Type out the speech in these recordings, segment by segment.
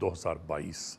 2022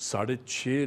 6.5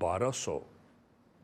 1200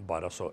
1200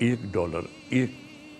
$1, 1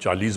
40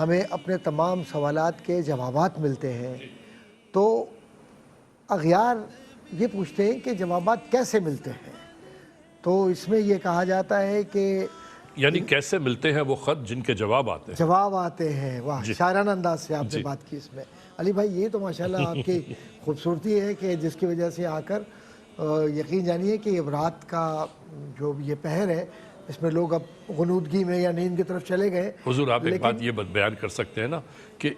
ہمیں اپنے تمام سوالات کے جوابات ملتے ہیں، تو اغیار یہ پوچھتے ہیں کہ جوابات کیسے ملتے ہیں؟ تو اس میں یہ کہا جاتا ہے کہ یعنی کیسے ملتے ہیں وہ خط جن کے جواب آتے ہیں؟ جواب آتے ہیں۔ واہ، جی شاعرانہ انداز سے آپ نے جی بات کی اس میں۔ علی بھائی، یہ تو ماشاءاللہ آپ کی خوبصورتی ہے کہ جس کی وجہ سے آ کر یقین جانیے کہ یہ رات کا جو یہ پہر ہے، اس میں لوگ اب غنودگی میں یا نیند کی طرف چلے گئے۔ حضور آپ ایک بات یہ بیان کر سکتے ہیں نا کہ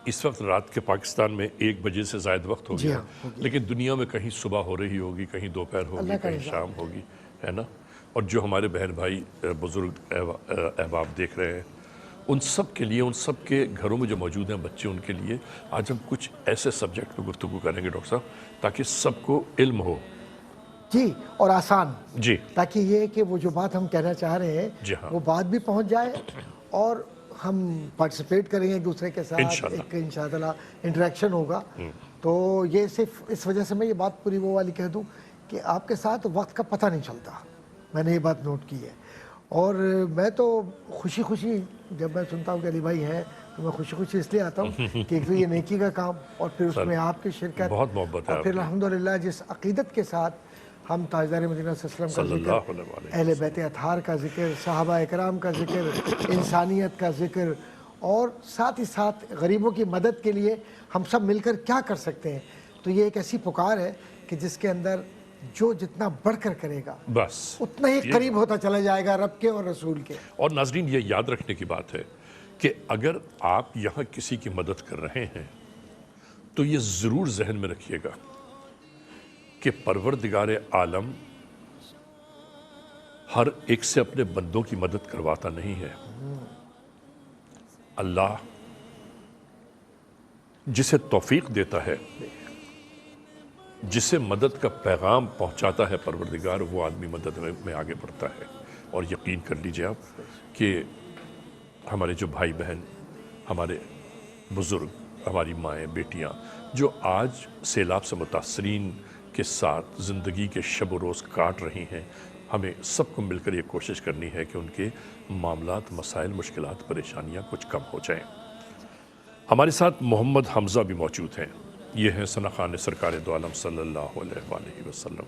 اس وقت رات کے پاکستان میں 1 بجے سے زائد وقت ہو جی گیا ہاں، ہو گیا۔ لیکن دنیا میں کہیں صبح ہو رہی ہوگی، کہیں دوپہر ہوگی، اللہ کا کہیں نظام شام ہوگی، ہے نا؟ اور جو ہمارے بہن بھائی بزرگ احباب دیکھ رہے ہیں، ان سب کے لیے، ان سب کے گھروں میں جو موجود ہیں بچے، ان کے لیے آج ہم کچھ ایسے سبجیکٹ پہ گفتگو کریں گے ڈاکٹر صاحب تاکہ سب کو علم ہو۔ جی، اور آسان، جی تاکہ یہ کہ وہ جو بات ہم کہنا چاہ رہے ہیں جی ہاں، وہ بات بھی پہنچ جائے، اور ہم پارٹیسپیٹ کریں گے ایک دوسرے کے ساتھ، انشاءاللہ۔ ایک انشاءاللہ انٹریکشن ہوگا۔ تو یہ صرف اس وجہ سے میں یہ بات پوری وہ والی کہہ دوں کہ آپ کے ساتھ وقت کا پتہ نہیں چلتا، میں نے یہ بات نوٹ کی ہے۔ اور میں تو خوشی خوشی جب میں سنتا ہوں کہ علی بھائی ہیں تو میں خوشی خوشی اس لیے آتا ہوں کہ ایک تو یہ نیکی کا کام، اور پھر اس میں آپ کی شرکت، بہت محبت ہے اور آپ پھر کی، الحمدللہ جس عقیدت کے ساتھ ہم تاجدار مدینہ صلی اللہ علیہ وسلم صلی کا اللہ ذکر، علیہ وسلم۔ اہل بیت اطہار کا ذکر، صحابہ اکرام کا ذکر، انسانیت کا ذکر، اور ساتھ ہی ساتھ غریبوں کی مدد کے لیے ہم سب مل کر کیا کر سکتے ہیں، تو یہ ایک ایسی پکار ہے کہ جس کے اندر جو جتنا بڑھ کر کرے گا بس اتنا ہی قریب ہوتا چلا جائے گا رب کے اور رسول کے۔ اور ناظرین یہ یاد رکھنے کی بات ہے کہ اگر آپ یہاں کسی کی مدد کر رہے ہیں تو یہ ضرور ذہن میں رکھیے گا کہ پروردگار عالم ہر ایک سے اپنے بندوں کی مدد کرواتا نہیں ہے۔ اللہ جسے توفیق دیتا ہے، جسے مدد کا پیغام پہنچاتا ہے پروردگار، وہ آدمی مدد میں آگے بڑھتا ہے۔ اور یقین کر لیجئے آپ کہ ہمارے جو بھائی بہن، ہمارے بزرگ، ہماری مائیں، بیٹیاں جو آج سیلاب سے متاثرین کے ساتھ زندگی کے شب و روز کاٹ رہی ہیں، ہمیں سب کو مل کر یہ کوشش کرنی ہے کہ ان کے معاملات، مسائل، مشکلات، پریشانیاں کچھ کم ہو جائیں۔ ہمارے ساتھ محمد حمزہ بھی موجود ہیں، یہ ہیں ثنا خان سرکار دو عالم صلی اللہ علیہ وآلہ وسلم۔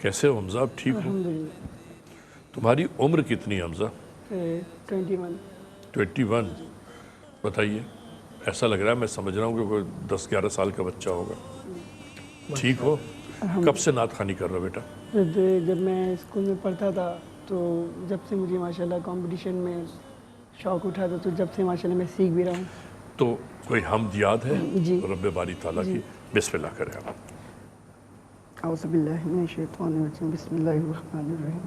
کیسے ہو حمزہ؟ آپ ٹھیک ہو؟ الحمدللہ۔ تمہاری عمر کتنی ہے حمزہ؟ 21۔ 21۔ بتائیے، ایسا لگ رہا ہے میں سمجھ رہا ہوں کہ کوئی 10-11 سال کا بچہ ہوگا۔ ٹھیک ہو؟ کب سے نعت خوانی کر رہا ہو بیٹا؟ جب میں اسکول میں پڑھتا تھا تو جب سے مجھے ماشاءاللہ کمپٹیشن میں شوق اٹھا تھا، تو جب سے ماشاءاللہ میں سیکھ بھی رہا ہوں۔ تو کوئی حمد یاد ہے جی رب باری تعالیٰ کی؟ بسم اللہ کریں آپ۔ اعوذ باللہ من الشیطان الرجیم، بسم اللہ الرحمن الرحیم۔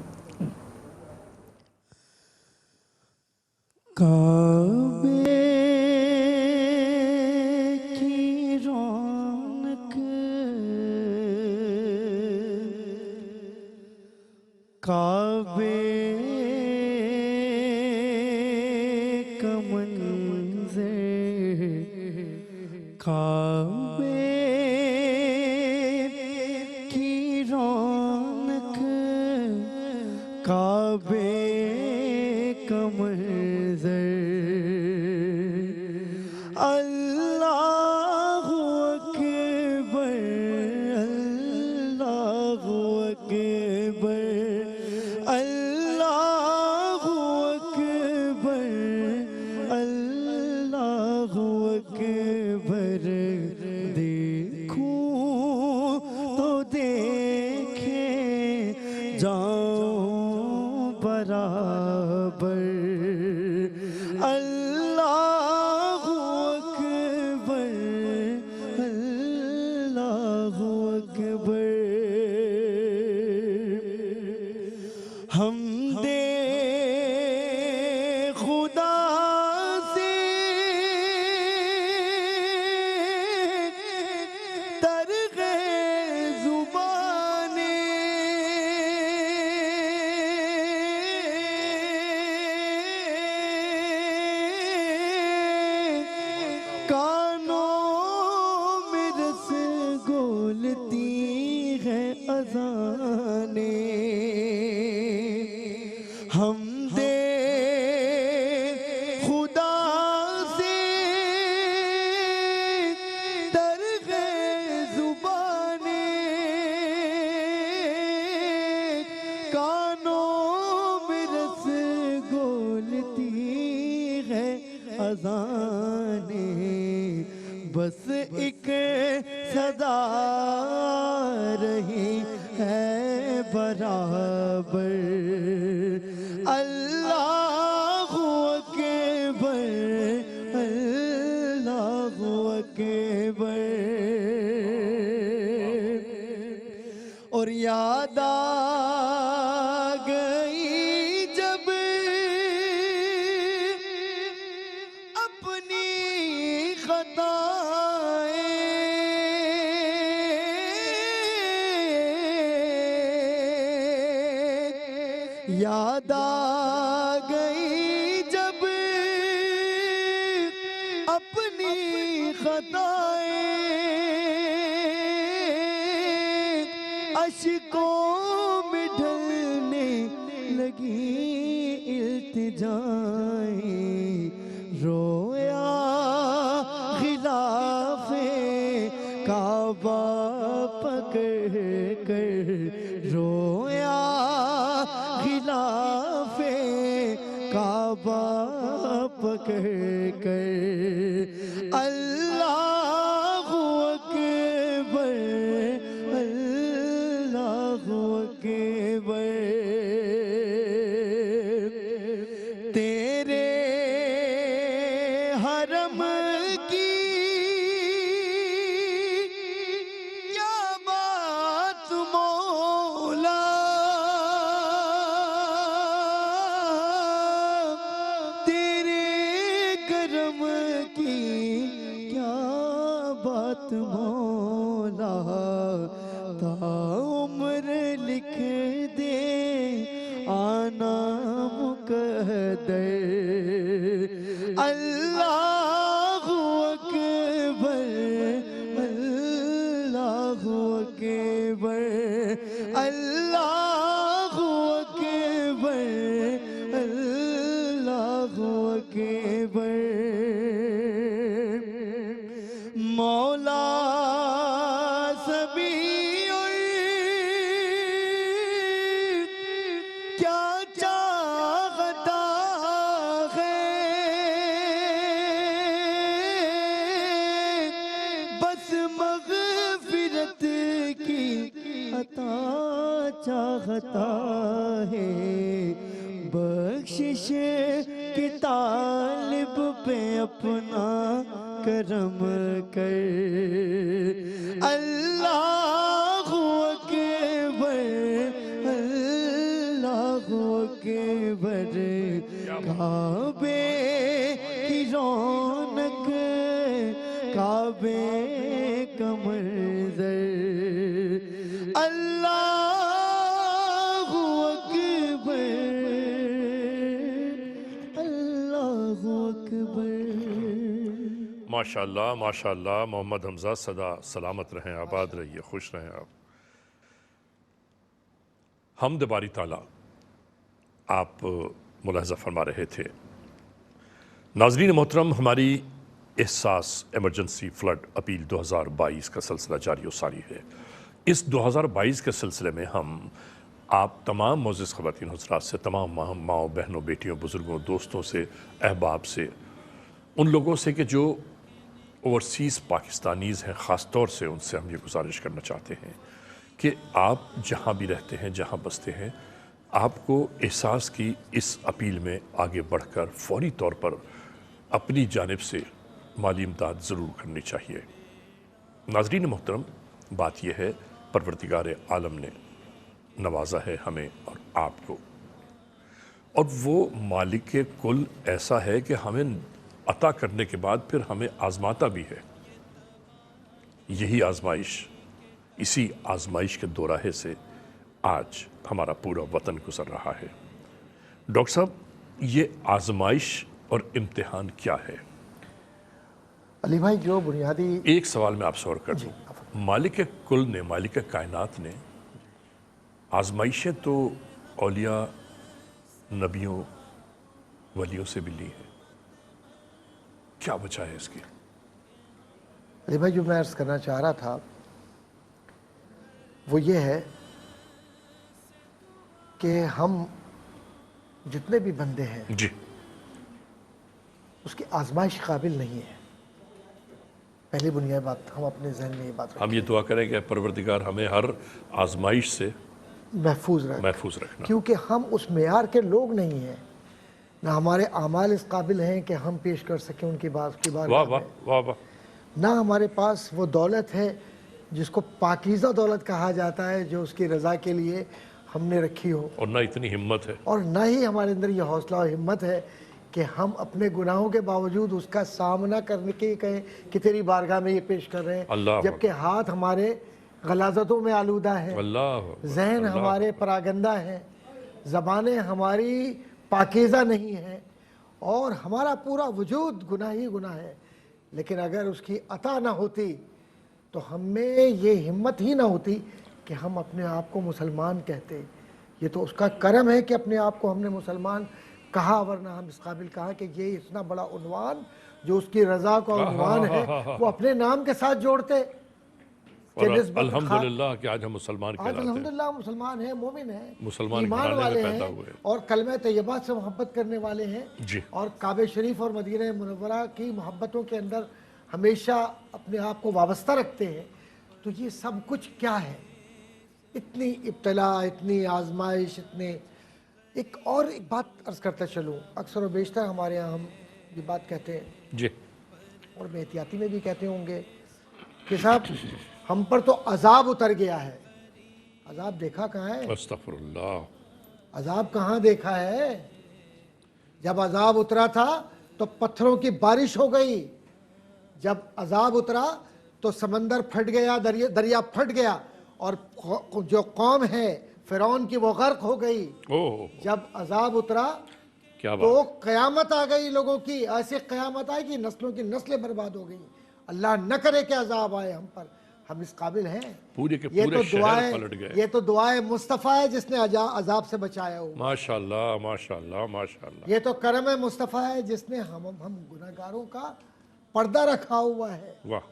کعبے کی رونق، کعبے کا منظر، کعبے کی رونق، کعبے کا منظر، اللہ اکبر، اللہ اکبر، اللہ اکبر، اللہ اکبر، دیکھوں تو دیکھے جاؤں برابر، اللہ اکبر، اللہ اکبر۔ ہم دے خدا سے اذانے بس ایک صدا رہی ہے برابر اللہ اکبر اللہ اکبر اور یاد آ گئی جب اپنی خطائیں یاد آ گئی جب اپنی خطائیں اشکوں میں ڈھلنے لگی التجائیں رویا غلاف کعبہ پکڑ کر رویا غلاف کعبہ پکڑ کر اللہ اکبر اللہ اکبر تیرے حرم کی کیا بات مولا تیرے کرم کی کیا بات مولا تا عمر لکھ دے آنا مقدر اللہ اکبر اللہ اکبر اللہ اکبر اللہ اکبر مولا سبھی اور کیا چاہتا ہے بس مغفرت کی عطا چاہتا ہے بخشش کی طالب پہ اپنا کرم کر اللہ اکبر اللہ اکبر کعبے کی رونق کعبے کا منظر اللہ اکبر اللہ اکبر ماشاءاللہ ماشاءاللہ محمد حمزہ سدا سلامت رہیں آباد رہیے خوش رہیں آپ حمد باری تعالیٰ آپ ملاحظہ فرما رہے تھے ناظرین محترم ہماری احساس ایمرجنسی فلڈ اپیل 2022 کا سلسلہ جاری و ساری ہے اس 2022 کے سلسلے میں ہم آپ تمام معزز خواتین حضرات سے تمام ماؤں بہنوں بیٹیوں بزرگوں دوستوں سے احباب سے ان لوگوں سے کہ جو اوورسیز پاکستانیز ہیں خاص طور سے ان سے ہم یہ گزارش کرنا چاہتے ہیں کہ آپ جہاں بھی رہتے ہیں جہاں بستے ہیں آپ کو احساس کی اس اپیل میں آگے بڑھ کر فوری طور پر اپنی جانب سے مالی امداد ضرور کرنی چاہیے ناظرین محترم بات یہ ہے پروردگار عالم نے نوازا ہے ہمیں اور آپ کو اور وہ مالک کل ایسا ہے کہ ہمیں عطا کرنے کے بعد پھر ہمیں آزماتا بھی ہے یہی آزمائش اسی آزمائش کے دوراہے سے آج ہمارا پورا وطن گزر رہا ہے ڈاکٹر صاحب یہ آزمائش اور امتحان کیا ہے علی بھائی جو بنیادی ایک سوال میں آپ سے اور کر دوں مالک کل نے مالک کائنات نے آزمائشیں تو اولیاء نبیوں ولیوں سے بھی لی ہیں کیا وجہ ہے اس کی علی بھائی جو میں عرض کرنا چاہ رہا تھا وہ یہ ہے کہ ہم جتنے بھی بندے ہیں جی اس کی آزمائش قابل نہیں ہے. پہلی بنیادی بات ہم اپنے ذہن میں یہ بات ہم یہ دعا کریں کہ پروردگار ہمیں ہر آزمائش سے محفوظ رکھنا. کیونکہ ہم اس معیار کے لوگ نہیں ہیں، نہ ہمارے اعمال اس قابل ہیں کہ ہم پیش کر سکیں ان کی بات کی واہ بارگاہ واہ میں، واہ واہ. نہ ہمارے پاس وہ دولت ہے جس کو پاکیزہ دولت کہا جاتا ہے جو اس کی رضا کے لیے ہم نے رکھی ہو، اور نہ اتنی ہمت ہے. اور نہ ہی ہمارے اندر یہ حوصلہ و ہمت ہے کہ ہم اپنے گناہوں کے باوجود اس کا سامنا کرنے کے کہیں کہ تیری بارگاہ میں یہ پیش کر رہے ہیں، اللہ جبکہ ہاتھ ہمارے غلاظتوں میں آلودہ ہیں، اللہ ذہن ہمارے پراگندہ ہیں، زبانیں ہماری پاکیزہ نہیں ہیں، اور ہمارا پورا وجود گناہ ہی گناہ ہے. لیکن اگر اس کی عطا نہ ہوتی تو ہم میں یہ ہمت ہی نہ ہوتی کہ ہم اپنے آپ کو مسلمان کہتے. یہ تو اس کا کرم ہے کہ اپنے آپ کو ہم نے مسلمان کہا، ورنہ ہم اس قابل کہا کہ یہ اتنا بڑا عنوان جو اس کی رضا کا عنوان ہے وہ اپنے نام کے ساتھ جوڑتے. اور الحمدللہ کہ آج ہم مسلمان آج کہلاتے ہیں. الحمدللہ مسلمان ہیں، مومن ہیں، مسلمان ایمان گھرانے میں والے پیدا ہیں، ہوئے. اور کلمہ طیبہ سے محبت کرنے والے ہیں، جی. اور کعبہ شریف اور مدینہ منورہ کی محبتوں کے اندر ہمیشہ اپنے آپ کو وابستہ رکھتے ہیں. تو یہ سب کچھ کیا ہے؟ اتنی ابتلا، اتنی آزمائش، اتنے ایک بات عرض کرتا چلوں، اکثر و بیشتر ہمارے ہاں ہم یہ بات کہتے ہیں، جی. اور بے احتیاطی میں بھی کہتے ہوں گے کہ صاحب ہم پر تو عذاب اتر گیا ہے. عذاب دیکھا کہاں ہے؟ استغفر اللہ. عذاب کہاں دیکھا ہے؟ جب عذاب اترا تھا تو پتھروں کی بارش ہو گئی، جب عذاب اترا تو سمندر پھٹ گیا، دریا پھٹ گیا، اور جو قوم ہے فرعون کی وہ غرق ہو گئی. جب عذاب اترا تو قیامت آ گئی لوگوں کی، ایسی قیامت آئے کہ نسلوں کی نسلیں برباد ہو گئیں. اللہ نہ کرے کہ عذاب آئے ہم پر، ہم اس قابل ہیں؟ پورے کے پورے شہر پلٹ گئے. یہ تو دعائے مصطفیٰ ہے جس نے عذاب سے بچایا ہو. ماشاءاللہ ماشاءاللہ ماشاءاللہ. یہ تو کرم مصطفیٰ ہے جس نے ہم گناہگاروں کا پردہ رکھا ہوا ہے. واہ.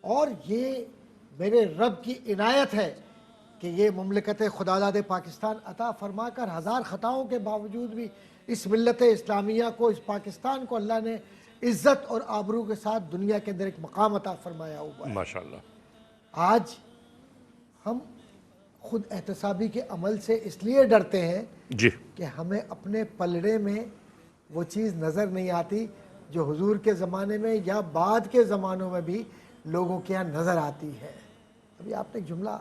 اور یہ میرے رب کی عنایت ہے کہ یہ مملکت خداداد پاکستان عطا فرما کر ہزار خطاؤں کے باوجود بھی اس ملت اسلامیہ کو، اس پاکستان کو اللہ نے عزت اور آبرو کے ساتھ دنیا کے اندر ایک مقام عطا فرمایا ہوا ہے. ماشاءاللہ. آج ہم خود احتسابی کے عمل سے اس لیے ڈرتے ہیں جی کہ ہمیں اپنے پلڑے میں وہ چیز نظر نہیں آتی جو حضور کے زمانے میں یا بعد کے زمانوں میں بھی لوگوں کے یہاں نظر آتی ہے. ابھی آپ نے ایک جملہ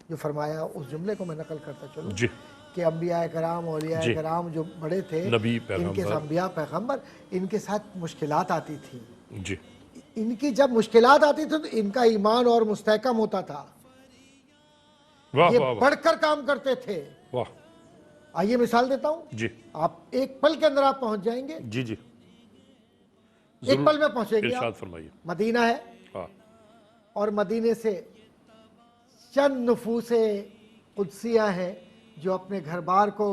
جو فرمایا، اس جملے کو میں نقل کرتا چلوں جی. کہ انبیاء کرام، اولیاء کرام جو بڑے تھے، نبی ان کے انبیاء پیغمبر، ان کے ساتھ مشکلات آتی تھی. جی. ان کی جب مشکلات آتی تھی تو ان کا ایمان اور مستحکم ہوتا تھا، یہ بڑھ کر کام کرتے تھے. واہ. آئیے مثال دیتا ہوں. جی. آپ ایک پل کے اندر آپ پہنچ جائیں گے. جی جی. ایک پل میں پہنچیں گے. ارشاد فرمائیے. مدینہ ہے، اور مدینے سے چند نفوس قدسیہ ہیں جو اپنے گھر بار کو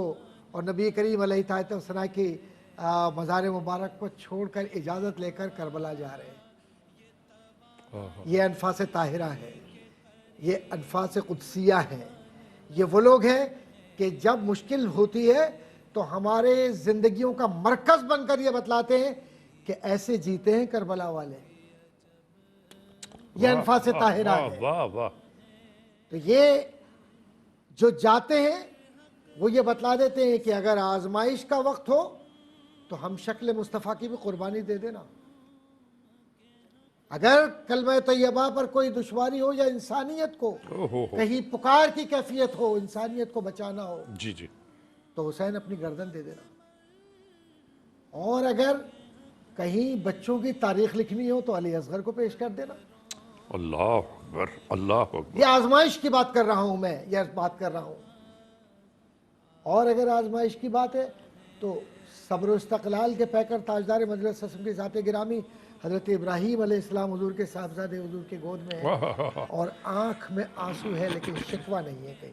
اور نبی کریم علیہ الصلوۃ والسلام کی مزار مبارک کو چھوڑ کر اجازت لے کر کربلا جا رہے ہیں. یہ انفاس طاہرہ ہے، یہ انفاس قدسیہ ہیں. یہ وہ لوگ ہیں کہ جب مشکل ہوتی ہے تو ہمارے زندگیوں کا مرکز بن کر یہ بتلاتے ہیں کہ ایسے جیتے ہیں کربلا والے. یہ انفاس طاہرہ ہے. واہ واہ. تو یہ جو جاتے ہیں وہ یہ بتلا دیتے ہیں کہ اگر آزمائش کا وقت ہو تو ہم شکل مصطفیٰ کی بھی قربانی دے دینا. اگر کلمہ طیبہ پر کوئی دشواری ہو یا انسانیت کو کہیں پکار کی کیفیت ہو، انسانیت کو بچانا ہو، جی جی، تو حسین اپنی گردن دے دینا. اور اگر کہیں بچوں کی تاریخ لکھنی ہو تو علی اصغر کو پیش کر دینا. اللہ اکبر اللہ اکبر. یہ آزمائش کی بات کر رہا ہوں میں، یہ بات کر رہا ہوں. اور اگر آزمائش کی بات ہے تو صبر و استقلال کے پیکر تاجدار مجلس اسم کی ذات گرامی حضرت ابراہیم علیہ السلام حضور کے صاحبزادے حضور کے گود میں ہے، اور آنکھ میں آنسو ہے لیکن شکوہ نہیں ہے کہیں،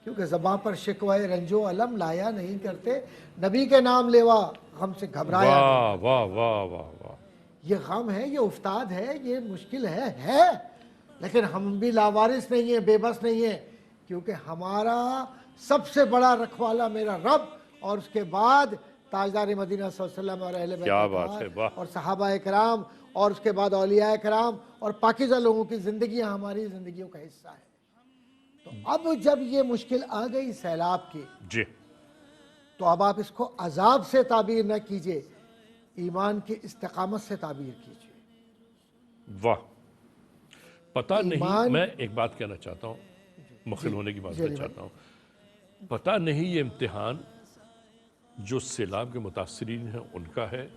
کیونکہ زباں پر شکوہ رنج و علم لایا نہیں کرتے، نبی کے نام لیوا غم سے گھبرایا نہیں. واہ واہ واہ واہ. یہ غم ہے، یہ افتاد ہے، یہ مشکل ہے، لیکن ہم بھی لاوارث نہیں ہیں، بے بس نہیں ہیں، کیونکہ ہمارا سب سے بڑا رکھوالا میرا رب، اور اس کے بعد تاجدار مدینہ صلی اللہ علیہ وسلم اور اہل بیت کیا اطہار بات ہے، واہ۔ اور صحابہ کرام اور اس کے بعد اولیاء کرام اور پاکیزہ لوگوں کی زندگیاں ہماری زندگیوں کا حصہ ہیں۔ تو اب جب یہ مشکل آ گئی سیلاب کی، جی تو اب آپ اس کو عذاب سے تعبیر نہ کیجئے، ایمان کی استقامت سے تعبیر کیجئے۔ واہ، پتہ نہیں، ایمان- میں ایک بات کہنا چاہتا ہوں، مخل ہونے کی بات جی کرنا چاہتا ہوں، پتہ نہیں یہ امتحان جو سیلاب کے متاثرین ہیں ان کا ہے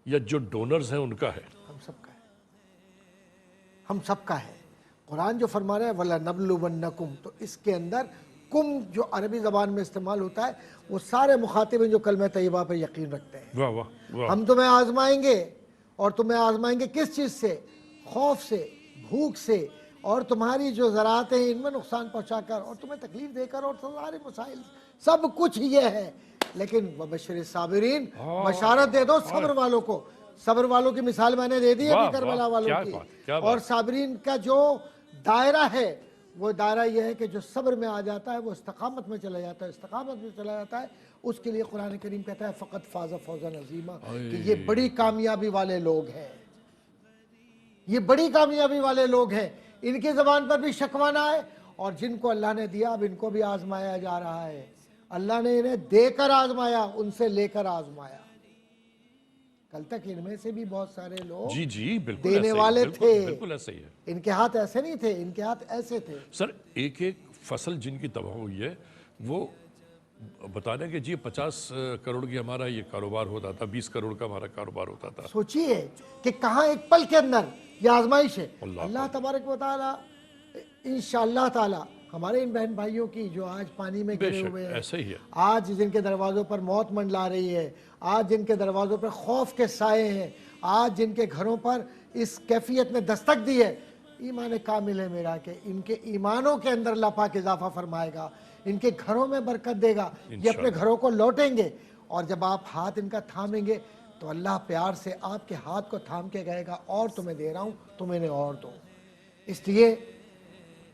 یا جو ڈونرز ہیں ان کا ہے۔ ہم سب کا ہے، ہم سب کا ہے۔ قرآن جو فرما رہا ہے وَلَنَبْلُوَنَّكُمْ، تو اس کے اندر کم جو عربی زبان میں استعمال ہوتا ہے وہ سارے مخاطب ہیں جو کلمہ طیبہ پر یقین رکھتے ہیں۔ واہ واہ واہ، ہم تمہیں آزمائیں گے، اور تمہیں آزمائیں گے کس چیز سے؟ خوف سے، بھوک سے، اور تمہاری جو زراعت ہیں ان میں نقصان پہنچا کر، اور تمہیں تکلیف دے کر، اور سارے مسائل، سب کچھ یہ ہے۔ لیکن وَبَشِّرِ الصَّابِرِينَ، بشارت دے دو صبر والوں کو۔ صبر والوں کی مثال میں نے دے دی واہ، ابھی کربلا واہ، والوں کیا کی۔ بات، کیا اور بات۔ صابرین کا جو دائرہ ہے وہ دائرہ یہ ہے کہ جو صبر میں آ جاتا ہے وہ استقامت میں چلا جاتا ہے، استقامت میں چلا جاتا ہے، اس کے لیے قرآن کریم کہتا ہے فقط فاز فوزا عظیما، کہ یہ بڑی کامیابی والے لوگ ہیں، یہ بڑی کامیابی والے لوگ ہیں۔ ان کی زبان پر بھی شکوہ نہ آئے، اور جن کو اللہ نے دیا اب ان کو بھی آزمایا جا رہا ہے۔ اللہ نے انہیں دے کر آزمایا، ان سے لے کر آزمایا۔ کل تک ان میں سے بھی بہت سارے لوگ جی جی بالکل دینے ایسا ہی، والے بالکل تھے، بالکل ایسا ہی ہے ان کے ہاتھ ایسے نہیں تھے، ان کے ہاتھ ایسے تھے۔ سر۔ ایک ایک فصل جن کی تباہ ہوئی ہے وہ بتا دیں کہ جی 50 کروڑ کی ہمارا یہ کاروبار ہوتا تھا، 20 کروڑ کا ہمارا کاروبار ہوتا تھا۔ سوچئے کہ کہاں ایک پل کے اندر یہ آزمائش ہے۔ اللہ اللہ تبارک و تعالی انشاءاللہ تعالی ہمارے ان بہن بھائیوں کی جو آج پانی میں بے گرے شک ہوئے ہیں، ایسا ہی ہے۔ آج جن کے دروازوں پر موت منڈلا رہی ہے، آج جن کے دروازوں پر خوف کے سائے ہیں، آج جن کے گھروں پر اس کیفیت نے دستک دی ہے، ایمان کامل ہے میرا کہ ان کے ایمانوں کے اندر اللہ پاک اضافہ فرمائے گا، ان کے گھروں میں برکت دے گا، یہ اپنے گھروں کو لوٹیں گے، اور جب آپ ہاتھ ان کا تھامیں گے تو اللہ پیار سے آپ کے ہاتھ کو تھام کے کہے گا اور تمہیں دے رہا ہوں، تم انہیں اور دو۔ اس لیے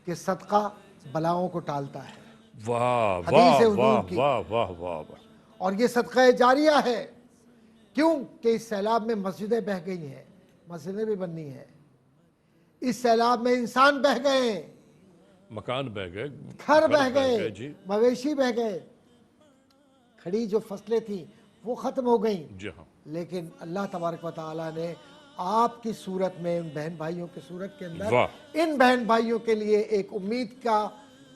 کہ صدقہ بلاؤں کو ٹالتا ہے، واہ حدیث واہ حضور واہ کی، واہ واہ واہ واہ، اور یہ صدقہ جاریہ ہے۔ کیوں کہ اس سیلاب میں مسجدیں بہہ گئی ہیں، مسجدیں بھی بننی ہیں، اس سیلاب میں انسان بہہ گئے، مکان بہ گئے، گھر بہہ گئے، جی مویشی بہہ گئے، کھڑی جو فصلیں تھیں وہ ختم ہو گئیں۔ جی ہاں، لیکن اللہ تبارک و تعالیٰ نے آپ کی صورت میں، ان بہن بھائیوں کی صورت کے اندر، واہ۔ ان بہن بھائیوں کے لیے ایک امید کا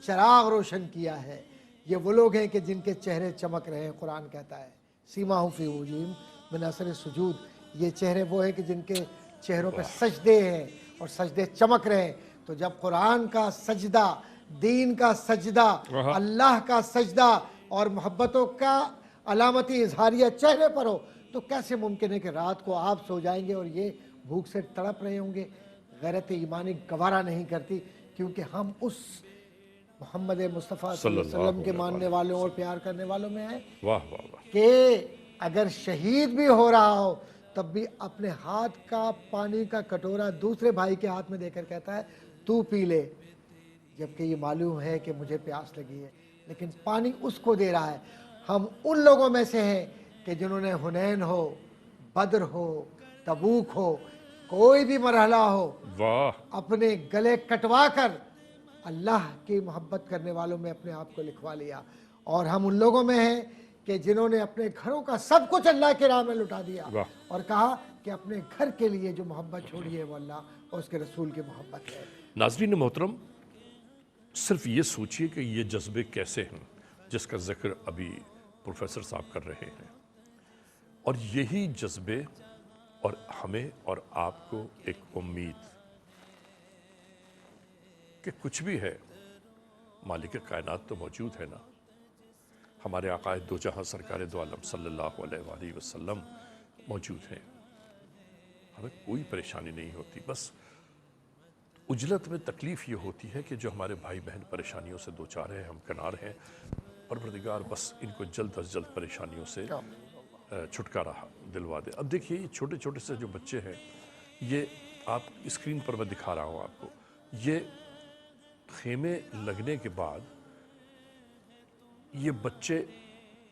چراغ روشن کیا ہے۔ یہ وہ لوگ ہیں کہ جن کے چہرے چمک رہے ہیں۔ قرآن کہتا ہے سیماہم فی وجوہہم من اثر السجود، یہ چہرے وہ ہیں کہ جن کے چہروں پہ سجدے ہیں اور سجدے چمک رہے ہیں۔ تو جب قرآن کا سجدہ، دین کا سجدہ، اللہ کا سجدہ اور محبتوں کا علامتی اظہاریہ چہرے پر ہو، تو کیسے ممکن ہے کہ رات کو آپ سو جائیں گے اور یہ بھوک سے تڑپ رہے ہوں گے؟ غیرت ایمانی گوارا نہیں کرتی، کیونکہ ہم اس محمد مصطفیٰ صلی اللہ علیہ وسلم کے ماننے والوں اور پیار کرنے والوں میں ہیں واہ واہ واہ، کہ اگر شہید بھی ہو رہا ہو تب بھی اپنے ہاتھ کا پانی کا کٹورا دوسرے بھائی کے ہاتھ میں دے کر کہتا ہے تو پی لے، جبکہ یہ معلوم ہے کہ مجھے پیاس لگی ہے، لیکن پانی اس کو دے رہا ہے۔ ہم ان لوگوں میں سے ہیں کہ جنہوں نے حنین ہو، بدر ہو، تبوک ہو، کوئی بھی مرحلہ ہو، واہ، اپنے گلے کٹوا کر اللہ کی محبت کرنے والوں میں اپنے آپ کو لکھوا لیا۔ اور ہم ان لوگوں میں ہیں کہ جنہوں نے اپنے گھروں کا سب کچھ اللہ کی راہ میں لٹا دیا واہ۔ اور کہا کہ اپنے گھر کے لیے جو محبت چھوڑی ہے وہ اللہ اور اس کے رسول کی محبت ہے۔ ناظرین محترم، صرف یہ سوچئے کہ یہ جذبے کیسے ہیں جس کا ذکر ابھی پروفیسر صاحب کر رہے ہیں، اور یہی جذبے اور ہمیں اور آپ کو ایک امید کہ کچھ بھی ہے مالک کائنات تو موجود ہے نا، ہمارے آقا دو جہاں سرکار دو عالم صلی اللہ علیہ وآلہ وسلم موجود ہیں، ہمیں کوئی پریشانی نہیں ہوتی۔ بس اجلت میں تکلیف یہ ہوتی ہے کہ جو ہمارے بھائی بہن پریشانیوں سے دوچار ہیں، ہم کنار ہیں، پروردگار بس ان کو جلد از جلد پریشانیوں سے چھٹکارا دلوا دے۔ اب دیکھیے یہ چھوٹے چھوٹے سے جو بچے ہیں، یہ آپ اسکرین پر میں دکھا رہا ہوں آپ کو، یہ خیمے لگنے کے بعد یہ بچے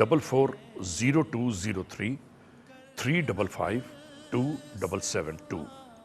440203 355 2772।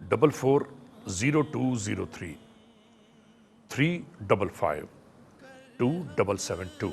440203 355 2772।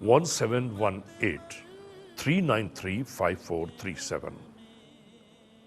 1718 393 5437।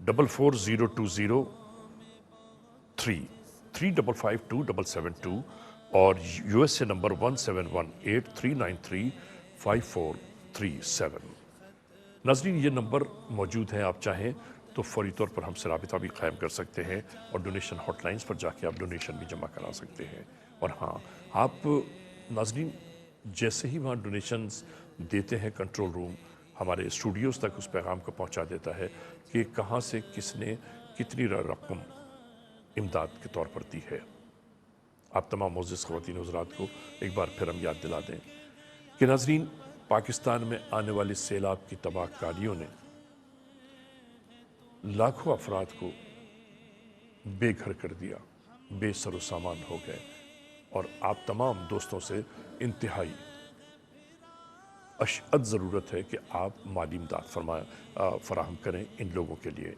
440203 3555272 اور USA نمبر 1718-393-5437۔ ناظرین یہ نمبر موجود ہیں، آپ چاہیں تو فوری طور پر ہم سے رابطہ بھی قائم کر سکتے ہیں اور ڈونیشن ہاٹ لائنز پر جا کے آپ ڈونیشن بھی جمع کرا سکتے ہیں۔ اور ہاں، آپ ناظرین جیسے ہی وہاں ڈونیشنز دیتے ہیں، کنٹرول روم ہمارے اسٹوڈیوز تک اس پیغام کو پہنچا دیتا ہے کہ کہاں سے کس نے کتنی رقم امداد کے طور پر دی ہے۔ آپ تمام معزز خواتین حضرات کو ایک بار پھر ہم یاد دلا دیں کہ ناظرین پاکستان میں آنے والی سیلاب کی تباہ کاریوں نے لاکھوں افراد کو بے گھر کر دیا، بے سر و سامان ہو گئے، اور آپ تمام دوستوں سے انتہائی اشد ضرورت ہے کہ آپ مالی امداد فراہم کریں ان لوگوں کے لیے۔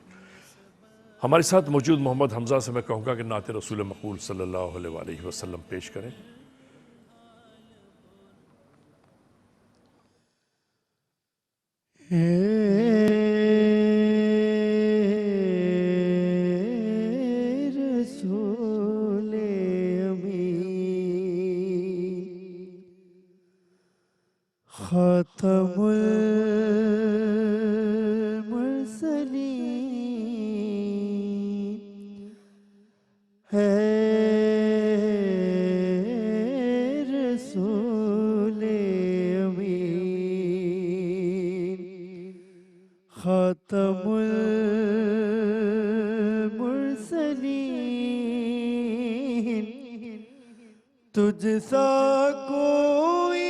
ہمارے ساتھ موجود محمد حمزہ سے میں کہوں گا کہ نعت رسول مقبول صلی اللہ علیہ وآلہ وسلم پیش کریں۔ رسول امین خاتم المرسلین ہے رسول امین خاتم المرسلین تجھ سا کوئی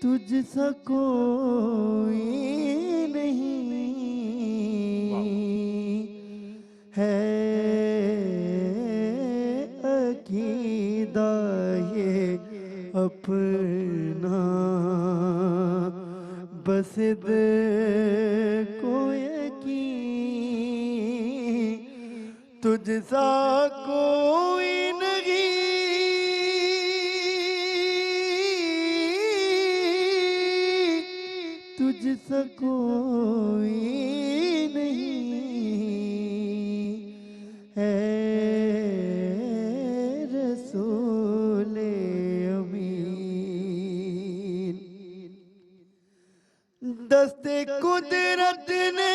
تجھ سا کوئی نہیں ہے عقیدہ یہ اپنا بس دل کو یقین تجھ سا کوئی تجھ سا کوئی نہیں ہے رسول امین دست قدرت نے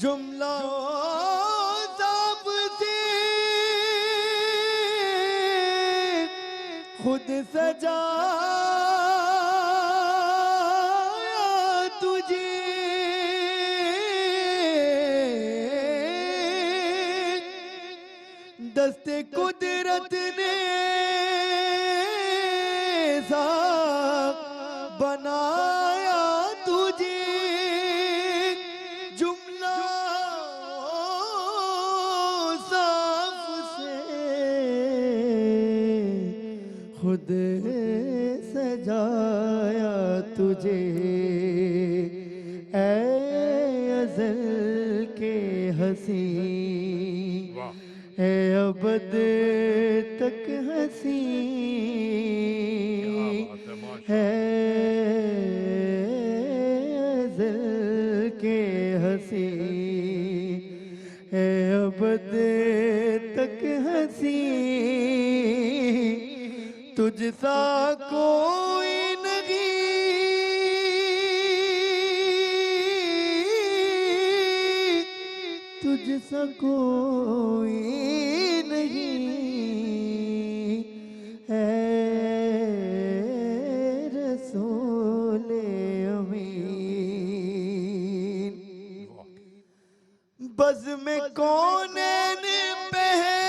جملہ ذاب سے خود سجایا تجھے دست قدرت نے صاف بنایا تجھے خود سجایا تجھے اے ازل کے حسین اے ابد تک حسین ہے ازل کے حسین اے ابد تک حسین تجھ سا کوئی نہیں تجھ سا کوئی نہیں ہے رسول امین بزم کونین پہلے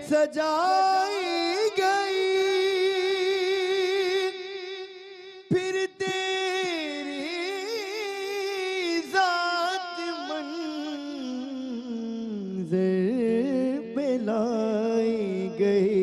سجائی گئی پھر تیری ذات منظر پہ لائی گئی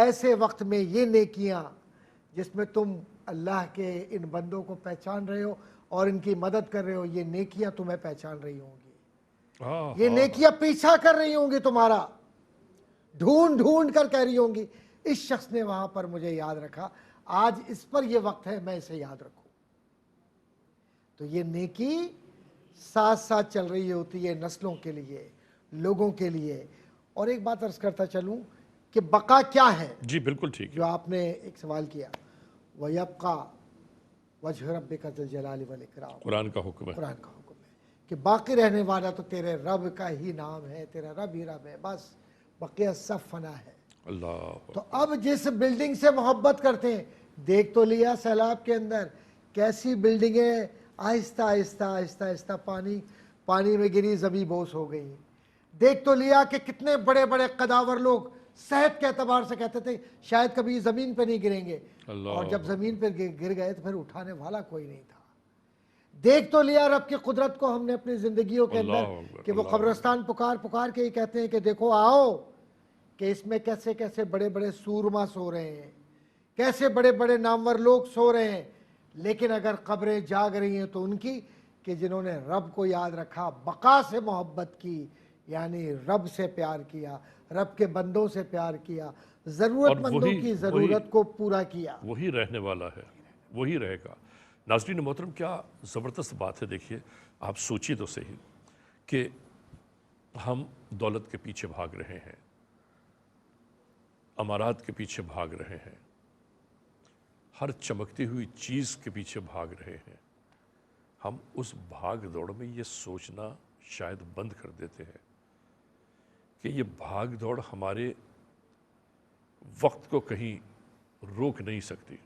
ایسے وقت میں یہ نیکیاں جس میں تم اللہ کے ان بندوں کو پہچان رہے ہو اور ان کی مدد کر رہے ہو، یہ نیکیاں تمہیں پہچان رہی ہوں گی، یہ نیکیاں پیچھا کر رہی ہوں گی تمہارا، ڈھونڈ ڈھونڈ کر کہہ رہی ہوں گی اس شخص نے وہاں پر مجھے یاد رکھا، آج اس پر یہ وقت ہے میں اسے یاد رکھوں۔ تو یہ نیکی ساتھ ساتھ چل رہی ہوتی ہے نسلوں کے لیے، لوگوں کے لیے۔ اور ایک بات عرض کرتا چلوں کہ بقا کیا ہے، جی بالکل ٹھیک ہے، جو آپ نے ایک سوال کیا، وَيَبْقَى وَجْهُ رَبِّكَ ذُو الْجَلَالِ وَالْإِكْرَامِ، قرآن کا حکم ہے، قرآن کا حکم ہے کہ باقی رہنے والا تو تیرے رب کا ہی نام ہے، تیرا رب ہی رب ہے، بس بقیہ سب فنا ہے۔ اللہ تو اب جس بلڈنگ سے محبت کرتے ہیں، دیکھ تو لیا سیلاب کے اندر کیسی بلڈنگیں آہستہ آہستہ آہستہ آہستہ پانی میں گری، زمین بوس ہو گئی۔ دیکھ تو لیا کہ کتنے بڑے بڑے قداور لوگ صحت کے اعتبار سے کہتے تھے شاید کبھی زمین پہ نہیں گریں گے، اور جب زمین پہ گر گئے تو پھر اٹھانے والا کوئی نہیں تھا۔ دیکھ تو لیا رب کی قدرت کو ہم نے اپنی زندگیوں کے اندر کہ وہ قبرستان پکار پکار کے ہی کہتے ہیں کہ دیکھو آؤ کہ اس میں کیسے کیسے بڑے بڑے سورما سو رہے ہیں، کیسے بڑے بڑے نامور لوگ سو رہے ہیں، لیکن اگر قبریں جاگ رہی ہیں تو ان کی کہ جنہوں نے رب کو یاد رکھا، بقا سے محبت کی، یعنی رب سے پیار کیا، رب کے بندوں سے پیار کیا، ضرورت مندوں کی ضرورت کو پورا کیا۔ وہی رہنے والا ہے، وہی رہے گا۔ ناظرین محترم، کیا زبردست بات ہے، دیکھیے آپ سوچیے تو صحیح کہ ہم دولت کے پیچھے بھاگ رہے ہیں، امارات کے پیچھے بھاگ رہے ہیں، ہر چمکتی ہوئی چیز کے پیچھے بھاگ رہے ہیں۔ ہم اس بھاگ دوڑ میں یہ سوچنا شاید بند کر دیتے ہیں کہ یہ بھاگ دوڑ ہمارے وقت کو کہیں روک نہیں سکتی،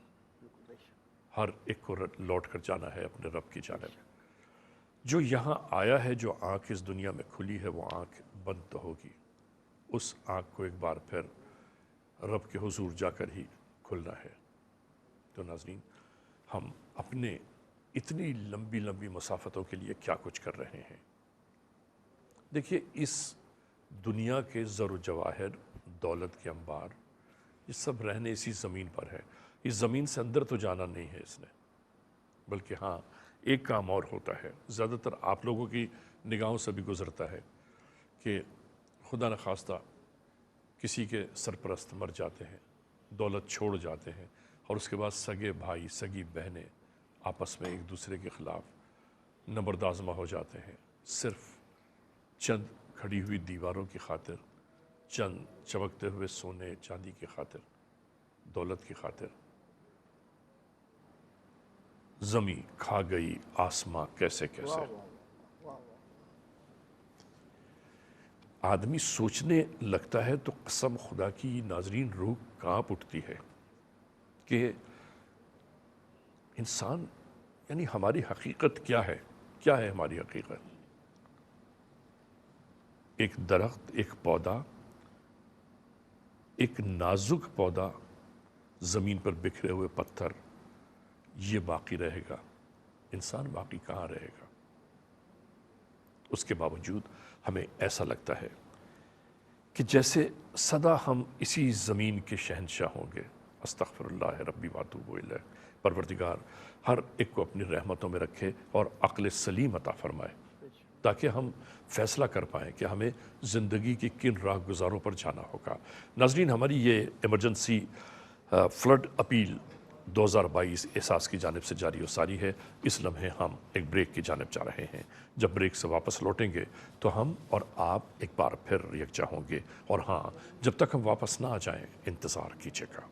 ہر ایک کو لوٹ کر جانا ہے اپنے رب کی جانب۔ جو یہاں آیا ہے، جو آنکھ اس دنیا میں کھلی ہے، وہ آنکھ بند تو ہوگی، اس آنکھ کو ایک بار پھر رب کے حضور جا کر ہی کھلنا ہے۔ تو ناظرین، ہم اپنے اتنی لمبی لمبی مسافتوں کے لیے کیا کچھ کر رہے ہیں۔ دیکھیے اس دنیا کے زر و جواہر، دولت کے انبار، یہ سب رہنے اسی زمین پر ہے۔ اس زمین سے اندر تو جانا نہیں ہے اس نے، بلکہ ہاں ایک کام اور ہوتا ہے، زیادہ تر آپ لوگوں کی نگاہوں سے بھی گزرتا ہے کہ خدا نخواستہ کسی کے سرپرست مر جاتے ہیں، دولت چھوڑ جاتے ہیں، اور اس کے بعد سگے بھائی سگی بہنیں آپس میں ایک دوسرے کے خلاف نبردآزما ہو جاتے ہیں، صرف چند کھڑی ہوئی دیواروں کی خاطر، چند چمکتے ہوئے سونے چاندی کی خاطر، دولت کی خاطر۔ زمین کھا گئی آسماں کیسے کیسے۔ آدمی سوچنے لگتا ہے تو قسم خدا کی ناظرین روح کانپ اٹھتی ہے کہ انسان یعنی ہماری حقیقت کیا ہے، کیا ہے ہماری حقیقت؟ ایک درخت، ایک پودا، ایک نازک پودا، زمین پر بکھرے ہوئے پتھر، یہ باقی رہے گا، انسان باقی کہاں رہے گا؟ اس کے باوجود ہمیں ایسا لگتا ہے کہ جیسے سدا ہم اسی زمین کے شہنشاہ ہوں گے۔ استغفر اللہ ربی واتوب الیہ۔ پروردگار ہر ایک کو اپنی رحمتوں میں رکھے اور عقل سلیم عطا فرمائے، تاکہ ہم فیصلہ کر پائیں کہ ہمیں زندگی کی کن راہ گزاروں پر جانا ہوگا۔ ناظرین، ہماری یہ ایمرجنسی فلڈ اپیل 2022 احساس کی جانب سے جاری و ساری ہے۔ اس لمحے ہم ایک بریک کی جانب جا رہے ہیں۔ جب بریک سے واپس لوٹیں گے تو ہم اور آپ ایک بار پھر یکجا ہوں گے، اور ہاں، جب تک ہم واپس نہ آ جائیں انتظار کیجیے گا۔